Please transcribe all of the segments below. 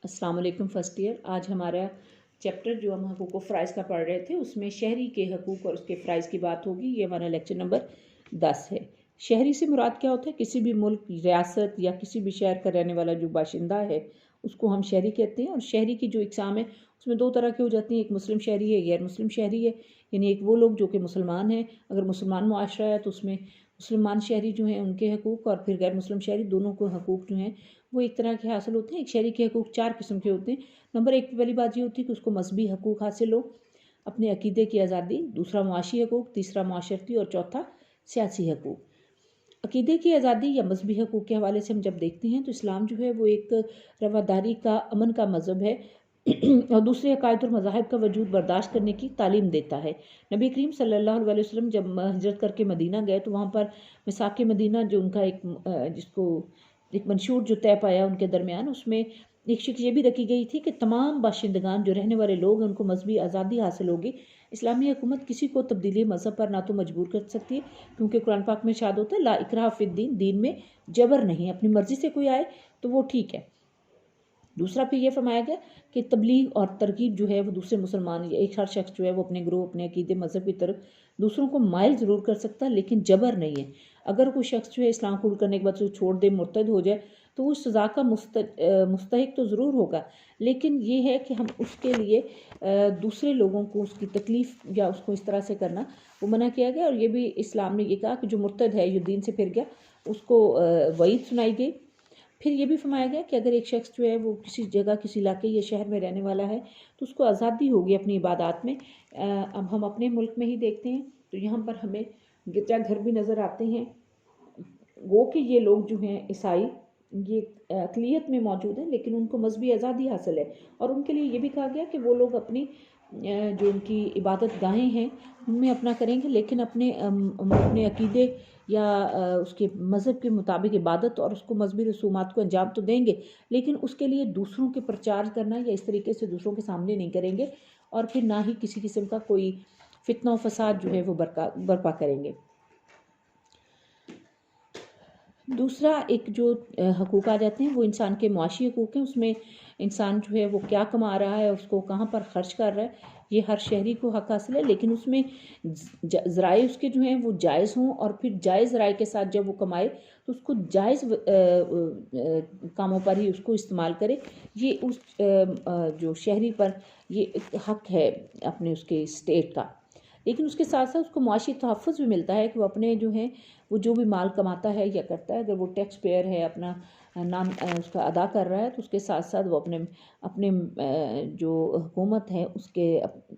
السلام علیکم first year. آج ہمارا چیپٹر جو ہم حقوق و فرائض کا پڑھ رہے تھے اس میں شہری کے حقوق اور اس کے فرائض کی بات ہوگی. یہ ہمارا لیکچر نمبر 10 ہے. شہری سے مراد کیا ہوتا ہے؟ کسی بھی ملک، ریاست یا کسی بھی شہر کا رہنے والا جو باشندہ ہے اس کو ہم شہری کہتے ہیں. اور شہری کی جو اقسام ہے اس میں دو طرح کی ہو جاتی ہیں، ایک مسلم شہری ہے، غیر مسلم شہری ہے. یعنی ایک وہ لوگ جو کہ مسلمان ہیں، اگر مسلمان معاشرہ ہے تو اس میں مسلمان شہری جو ہیں ان کے حقوق، اور پھر غیر مسلم شہری، دونوں کو حقوق جو ہیں وہ ایک طرح کے حاصل ہوتے ہیں. ایک شہری کے حقوق 4 قسم کے ہوتے ہیں. نمبر 1 پہ پہلی بات یہ ہوتی ہے کہ اس کو مذہبی حقوق حاصل ہو، اپنے عقیدے کی آزادی. دوسرا معاشی حقوق، تیسرا معاشرتی، اور چوتھا سیاسی حقوق. عقیدے کی آزادی یا مذہبی حقوق کے حوالے سے ہم جب دیکھتے ہیں تو اسلام جو ہے وہ ایک رواداری کا، امن کا مذہب ہے اور دوسرے عقائد اور مذاہب کا وجود برداشت کرنے کی تعلیم دیتا ہے. نبی کریم صلی اللہ علیہ وسلم جب ہجرت کر کے مدینہ گئے تو وہاں پر میثاق مدینہ جو ان کا جس کو ایک منشور جو طے پایا ان کے درمیان، اس میں ایک شکل یہ بھی رکھی گئی تھی کہ تمام باشندگان جو رہنے والے لوگ ہیں ان کو مذہبی آزادی حاصل ہوگی. اسلامی حکومت کسی کو تبدیلی مذہب پر نہ تو مجبور کر سکتی ہے، کیونکہ قرآن پاک میں ارشاد ہوتا ہے لا اکراہ فی الدین، دین میں جبر نہیں. اپنی مرضی سے کوئی آئے تو وہ ٹھیک ہے. دوسرا پھر یہ فرمایا گیا کہ تبلیغ اور ترغیب جو ہے وہ دوسرے مسلمان یا ایک ہر شخص جو ہے وہ اپنے گروہ، اپنے عقیدے، مذہب کی طرف دوسروں کو مائل ضرور کر سکتا ہے، لیکن جبر نہیں ہے. اگر کوئی شخص جو ہے اسلام قبول کرنے کے بعد اسے چھوڑ دے، مرتد ہو جائے، تو وہ سزا کا مستحق تو ضرور ہوگا، لیکن یہ ہے کہ ہم اس کے لیے دوسرے لوگوں کو اس کی تکلیف یا اس کو اس طرح سے کرنا وہ منع کیا گیا. اور یہ بھی اسلام نے یہ کہا کہ جو مرتد ہے، جو دین سے پھر گیا، اس کو وعید سنائی گئی. پھر یہ بھی فرمایا گیا کہ اگر ایک شخص جو ہے وہ کسی جگہ، کسی علاقے یا شہر میں رہنے والا ہے تو اس کو آزادی ہوگی اپنی عبادات میں. اب ہم اپنے ملک میں ہی دیکھتے ہیں تو یہاں پر ہمیں گرجا گھر بھی نظر آتے ہیں. وہ کہ یہ لوگ جو ہیں عیسائی، یہ اقلیت میں موجود ہیں لیکن ان کو مذہبی آزادی حاصل ہے، اور ان کے لیے یہ بھی کہا گیا کہ وہ لوگ اپنی جو ان کی عبادت گاہیں ہیں ان میں اپنا کریں گے، لیکن اپنے عقیدے یا اس کے مذہب کے مطابق عبادت اور اس کو مذہبی رسومات کو انجام تو دیں گے، لیکن اس کے لیے دوسروں کے پرچار کرنا یا اس طریقے سے دوسروں کے سامنے نہیں کریں گے، اور پھر نہ ہی کسی قسم کا کوئی فتنہ و فساد جو ہے وہ برپا کریں گے. دوسرا ایک جو حقوق آ جاتے ہیں وہ انسان کے معاشی حقوق ہیں. اس میں انسان جو ہے وہ کیا کما رہا ہے، اس کو کہاں پر خرچ کر رہا ہے، یہ ہر شہری کو حق حاصل ہے، لیکن اس میں ذرائع اس کے جو ہیں وہ جائز ہوں، اور پھر جائز ذرائع کے ساتھ جب وہ کمائے تو اس کو جائز کاموں پر ہی اس کو استعمال کرے. یہ اس جو شہری پر یہ حق ہے اپنے اس کے اسٹیٹ کا. لیکن اس کے ساتھ ساتھ اس کو معاشی تحفظ بھی ملتا ہے کہ وہ اپنے جو ہیں وہ جو بھی مال کماتا ہے یا کرتا ہے، اگر وہ ٹیکس پیئر ہے، اپنا نام اس کا ادا کر رہا ہے، تو اس کے ساتھ ساتھ وہ اپنے جو حکومت ہے اس کے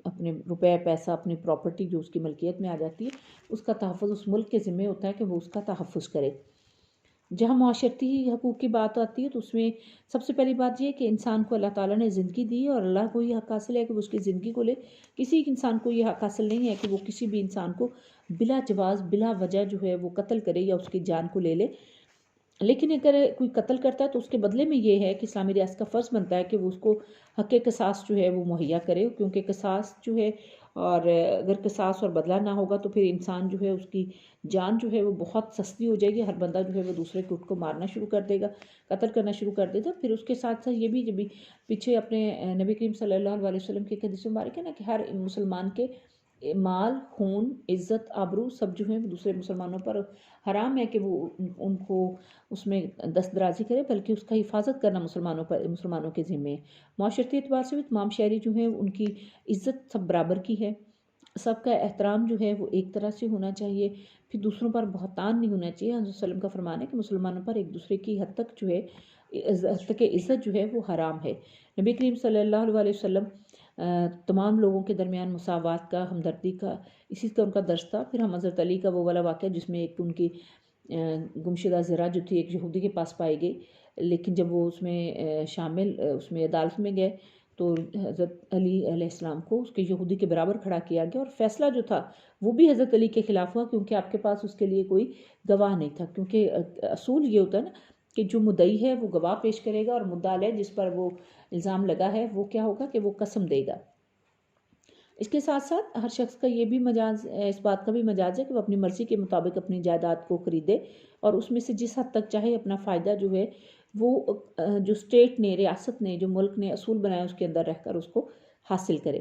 اپنے روپے پیسہ، اپنی پراپرٹی جو اس کی ملکیت میں آ جاتی ہے، اس کا تحفظ اس ملک کے ذمہ ہوتا ہے کہ وہ اس کا تحفظ کرے. جہاں معاشرتی حقوق کی بات آتی ہے تو اس میں سب سے پہلی بات یہ کہ انسان کو اللہ تعالیٰ نے زندگی دی ہے، اور اللہ کو یہ حق حاصل ہے کہ وہ اس کی زندگی کو لے. کسی انسان کو یہ حق حاصل نہیں ہے کہ وہ کسی بھی انسان کو بلا جواز، بلا وجہ جو ہے وہ قتل کرے یا اس کی جان کو لے لے. لیکن اگر کوئی قتل کرتا ہے تو اس کے بدلے میں یہ ہے کہ اسلامی ریاست کا فرض بنتا ہے کہ وہ اس کو حق قصاص جو ہے وہ مہیا کرے، کیونکہ قصاص جو ہے، اور اگر قصاص اور بدلہ نہ ہوگا تو پھر انسان جو ہے اس کی جان جو ہے وہ بہت سستی ہو جائے گی. ہر بندہ جو ہے وہ دوسرے کو مارنا شروع کر دے گا، قتل کرنا شروع کر دے گا. پھر اس کے ساتھ ساتھ یہ بھی جب پیچھے اپنے نبی کریم صلی اللہ علیہ وسلم کی حدیث مبارک ہے نا کہ ہر مسلمان کے مال، خون، عزت، آبرو سب جو ہیں دوسرے مسلمانوں پر حرام ہے کہ وہ ان کو اس میں دست درازی کرے، بلکہ اس کا حفاظت کرنا مسلمانوں کے ذمہ ہے. معاشرتی اعتبار سے بھی تمام شہری جو ہیں ان کی عزت سب برابر کی ہے، سب کا احترام جو ہے وہ ایک طرح سے ہونا چاہیے. پھر دوسروں پر بہتان نہیں ہونا چاہیے. حضرت صلی اللہ علیہ وسلم کا فرمان ہے کہ مسلمانوں پر ایک دوسرے کی حد تک جو ہے عزت جو ہے وہ حرام ہے. نبی کریم صلی اللہ علیہ وسلم تمام لوگوں کے درمیان مساوات کا، ہمدردی کا، اسی طرح ان کا درس تھا. پھر ہم حضرت علی کا وہ والا واقعہ جس میں ایک ان کی گمشدہ زرہ جو تھی ایک یہودی کے پاس پائی گئی، لیکن جب وہ اس میں اس میں عدالت میں گئے تو حضرت علی علیہ السلام کو اس کے یہودی کے برابر کھڑا کیا گیا، اور فیصلہ جو تھا وہ بھی حضرت علی کے خلاف ہوا، کیونکہ آپ کے پاس اس کے لیے کوئی گواہ نہیں تھا. کیونکہ اصول یہ ہوتا ہے نا کہ جو مدعی ہے وہ گواہ پیش کرے گا، اور مدعا علیہ جس پر وہ الزام لگا ہے وہ کیا ہوگا کہ وہ قسم دے گا. اس کے ساتھ ساتھ ہر شخص کا یہ بھی مجاز، اس بات کا بھی مجاز ہے کہ وہ اپنی مرضی کے مطابق اپنی جائیداد کو خریدے اور اس میں سے جس حد تک چاہے اپنا فائدہ جو ہے وہ جو اسٹیٹ نے، ریاست نے، جو ملک نے اصول بنایا اس کے اندر رہ کر اس کو حاصل کرے۔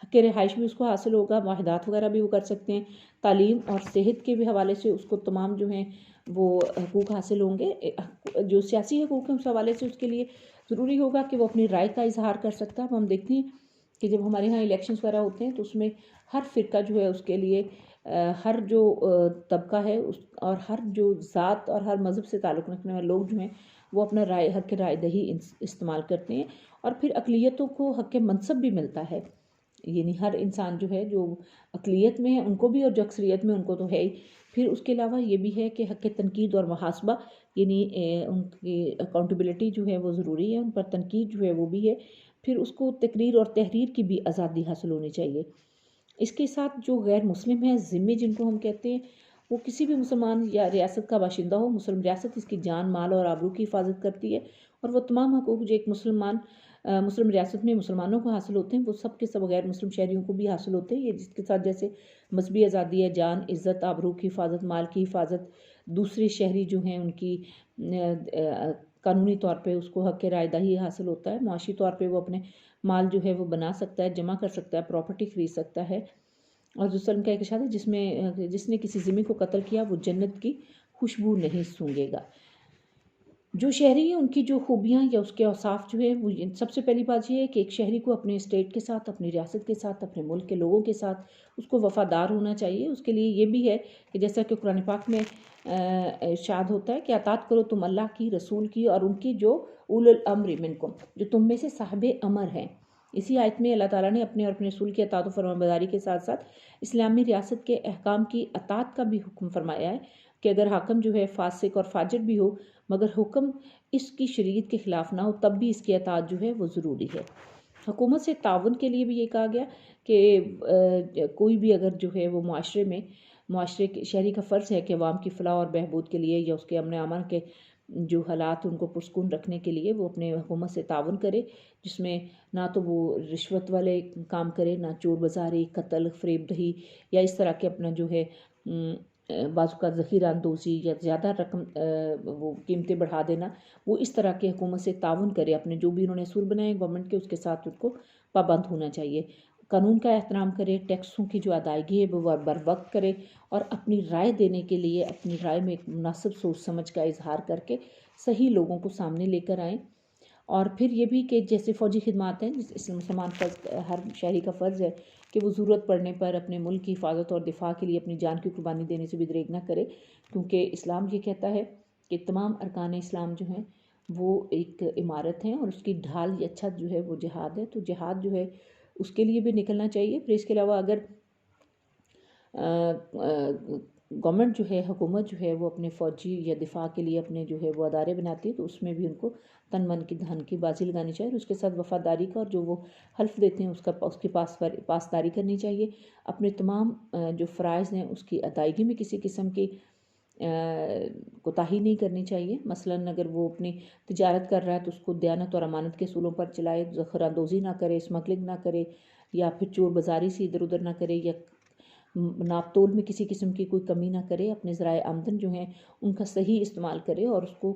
حق رہائش بھی اس کو حاصل ہوگا، معاہدات وغیرہ بھی وہ کر سکتے ہیں، تعلیم اور صحت کے بھی حوالے سے اس کو تمام جو ہیں وہ حقوق حاصل ہوں گے۔ جو سیاسی حقوق ہیں اس حوالے سے اس کے لیے ضروری ہوگا کہ وہ اپنی رائے کا اظہار کر سکتا ہے۔ اب ہم دیکھتے ہیں کہ جب ہمارے ہاں الیکشنز وغیرہ ہوتے ہیں تو اس میں ہر فرقہ جو ہے اس کے لیے ہر جو طبقہ ہے اور ہر جو ذات اور ہر مذہب سے تعلق رکھنے والے لوگ جو ہیں وہ اپنا حق رائے دہی استعمال کرتے ہیں، اور پھر اقلیتوں کو حق منصب بھی ملتا ہے۔ یعنی ہر انسان جو ہے جو اقلیت میں ہے ان کو بھی اور جو اکثریت میں ان کو تو ہے ہی۔ پھر اس کے علاوہ یہ بھی ہے کہ حق تنقید اور محاسبہ، یعنی ان کی اکاؤنٹیبلٹی جو ہے وہ ضروری ہے، ان پر تنقید جو ہے وہ بھی ہے۔ پھر اس کو تقریر اور تحریر کی بھی آزادی حاصل ہونی چاہیے۔ اس کے ساتھ جو غیر مسلم ہیں، ذمہ جن کو ہم کہتے ہیں، وہ کسی بھی مسلمان یا ریاست کا باشندہ ہو، مسلم ریاست اس کی جان، مال اور آبرو کی حفاظت کرتی ہے، اور وہ تمام حقوق جو ایک مسلم ریاست میں مسلمانوں کو حاصل ہوتے ہیں وہ سب کے سب غیر مسلم شہریوں کو بھی حاصل ہوتے ہیں۔ یہ جس کے ساتھ جیسے مذہبی آزادی ہے، جان، عزت، آبرو کی حفاظت، مال کی حفاظت، دوسرے شہری جو ہیں ان کی قانونی طور پہ اس کو حق رائے دہی حاصل ہوتا ہے، معاشی طور پہ وہ اپنے مال جو ہے وہ بنا سکتا ہے، جمع کر سکتا ہے، پراپرٹی خرید سکتا ہے۔ اور وسلم کا ایک ارشاد ہے جس نے کسی ذمہ کو قتل کیا وہ جنت کی خوشبو نہیں سونگے گا۔ جو شہری ہیں ان کی جو خوبیاں یا اس کے اوصاف جو ہے وہ سب سے پہلی بات یہ ہے کہ ایک شہری کو اپنے اسٹیٹ کے ساتھ، اپنی ریاست کے ساتھ، اپنے ملک کے لوگوں کے ساتھ اس کو وفادار ہونا چاہیے۔ اس کے لیے یہ بھی ہے کہ جیسا کہ قرآن پاک میں ارشاد ہوتا ہے کہ اطاعت کرو تم اللہ کی، رسول کی اور ان کی جو اولو الامر منکم، جو تم میں سے صاحب امر ہیں۔ اسی آیت میں اللہ تعالیٰ نے اپنے اور اپنے رسول کی اطاعت و فرمانبرداری کے ساتھ ساتھ اسلامی ریاست کے احکام کی اطاعت کا بھی حکم فرمایا ہے کہ اگر حاکم جو ہے فاسق اور فاجر بھی ہو مگر حکم اس کی شریعت کے خلاف نہ ہو تب بھی اس کی اطاعت جو ہے وہ ضروری ہے۔ حکومت سے تعاون کے لیے بھی یہ کہا گیا کہ کوئی بھی اگر جو ہے وہ معاشرے کے شہری کا فرض ہے کہ عوام کی فلاح اور بہبود کے لیے یا اس کے امن و امان کے جو حالات ان کو پرسکون رکھنے کے لیے وہ اپنے حکومت سے تعاون کرے، جس میں نہ تو وہ رشوت والے کام کرے، نہ چور بازاری، قتل، فریب دہی یا اس طرح کے اپنا جو ہے بعض کا ذخیرہ اندوزی یا زیادہ رقم وہ قیمتیں بڑھا دینا، وہ اس طرح کے حکومت سے تعاون کرے۔ اپنے جو بھی انہوں نے اصول بنائے گورنمنٹ کے اس کے ساتھ ان کو پابند ہونا چاہیے، قانون کا احترام کرے، ٹیکسوں کی جو ادائیگی ہے وہ بر وقت کرے، اور اپنی رائے دینے کے لیے اپنی رائے میں ایک مناسب سوچ سمجھ کا اظہار کر کے صحیح لوگوں کو سامنے لے کر آئیں۔ اور پھر یہ بھی کہ جیسے فوجی خدمات ہیں، جس مسلمان ہر شہری کا فرض ہے کہ وہ ضرورت پڑنے پر اپنے ملک کی حفاظت اور دفاع کے لیے اپنی جان کی قربانی دینے سے بھی دریغ نہ کرے، کیونکہ اسلام یہ کہتا ہے کہ تمام ارکان اسلام جو ہیں وہ ایک عمارت ہیں اور اس کی ڈھال یا چھت جو ہے وہ جہاد ہے، تو جہاد جو ہے اس کے لیے بھی نکلنا چاہیے۔ پھر اس کے علاوہ اگر گورنمنٹ جو ہے، حکومت جو ہے وہ اپنے فوجی یا دفاع کے لیے اپنے جو ہے وہ ادارے بناتی ہے تو اس میں بھی ان کو تن من کی دھن کی بازی لگانی چاہیے، اور اس کے ساتھ وفاداری کا اور جو وہ حلف دیتے ہیں اس کی پاسداری کرنی چاہیے۔ اپنے تمام جو فرائض ہیں اس کی ادائیگی میں کسی قسم کی کوتاہی نہیں کرنی چاہیے۔ مثلاً اگر وہ اپنی تجارت کر رہا ہے تو اس کو دیانت اور امانت کے اصولوں پر چلائے، ذخیرہ اندوزی نہ کرے، اسمگلنگ نہ کرے، یا پھر چور بازاری سے ادھر ادھر نہ کرے، یا ناپ تول میں کسی قسم کی کوئی کمی نہ کرے، اپنے ذرائع آمدن جو ہیں ان کا صحیح استعمال کرے، اور اس کو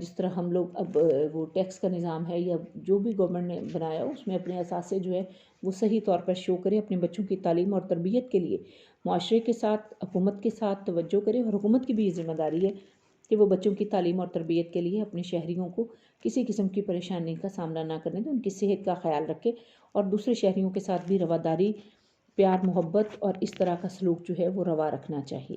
جس طرح ہم لوگ اب وہ ٹیکس کا نظام ہے یا جو بھی گورنمنٹ نے بنایا اس میں اپنے اثاثے جو ہے وہ صحیح طور پر شو کرے، اپنے بچوں کی تعلیم اور تربیت کے لیے معاشرے کے ساتھ، حکومت کے ساتھ توجہ کرے، اور حکومت کی بھی یہ ذمہ داری ہے کہ وہ بچوں کی تعلیم اور تربیت کے لیے اپنے شہریوں کو کسی قسم کی پریشانی کا سامنا نہ کرنے دیں، ان کی صحت کا خیال رکھے، اور دوسرے شہریوں کے ساتھ بھی رواداری، پیار، محبت اور اس طرح کا سلوک جو ہے وہ روا رکھنا چاہیے۔